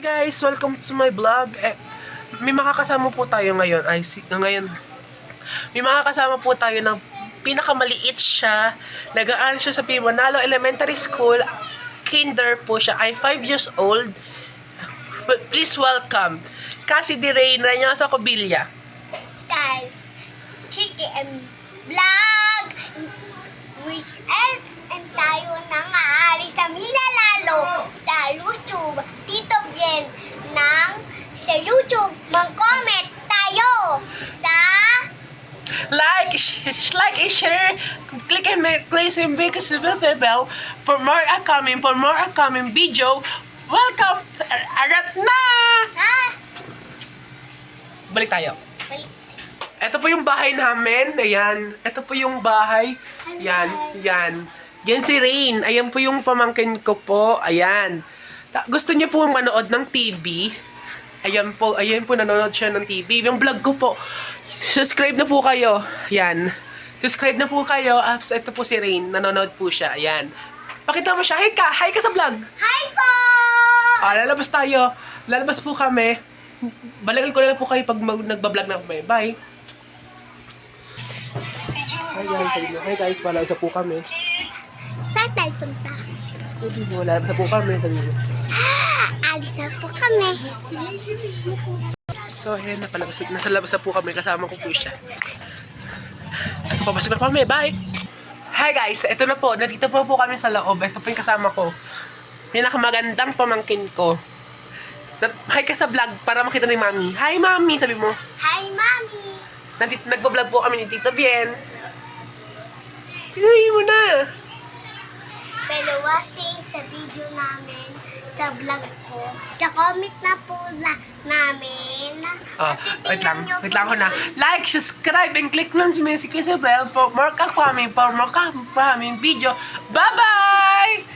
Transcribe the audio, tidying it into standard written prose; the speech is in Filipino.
Hey guys, welcome to my vlog. May makakasama po tayo ngayon. May makakasama po tayo ng pinakamaliit siya. Nagaan siya sa Pimonalo Elementary School. Kinder po siya. Ay 5 years old. But please welcome Cassie Dirain Reynosa Cobilla. Guys, Chiki and Vlog, which is and tayo nang aalis sa Minalalo sa YouTube. Tito Bien sa YouTube, mag-comment tayo sa Like and share, click and place and bell for more upcoming video. Welcome to Arat na! Balik tayo. Ito po yung bahay namin. Ayan. Ito po yung bahay. Yan. Yan. Yan si Rain. Ayan po yung pamangkin ko po. Ayan. Gusto niyo po manood ng TV? Ayan po nanonood siya ng TV. Yung vlog ko po. Subscribe na po kayo. Ayan. Subscribe na po kayo. Ito po si Rain. Nanonood po siya. Ayan. Pakita mo siya. Hi ka. Hi ka sa vlog. Hi po! Lalabas tayo. Lalabas po kami. Balikan ko na lang po kayo pag nagbablog na kami. Bye. Hi guys, lalabas po kami. Saan tayo punta? Lalabas po kami. Sabi mo. Alis na po kami. So, ayan, nasa labas na po kami. Kasama ko po siya. At papasok na kami. Bye! Hi guys! Ito na po. Nandito po kami sa loob. Ito po yung kasama ko. Pinakamagandang pamangkin ko. Hi ka sa vlog para makita ni Mami. Hi Mami! Sabi mo. Hi, Mami! Nandito, nagbablog po kami ni Tita Bien. Sabihin mo na. Pero wasing sa video namin, sa vlog ko, sa comment na po namin. Wait lang ako na. Like, subscribe, and click lang si Messi Bell for more ka-coming video. Bye-bye!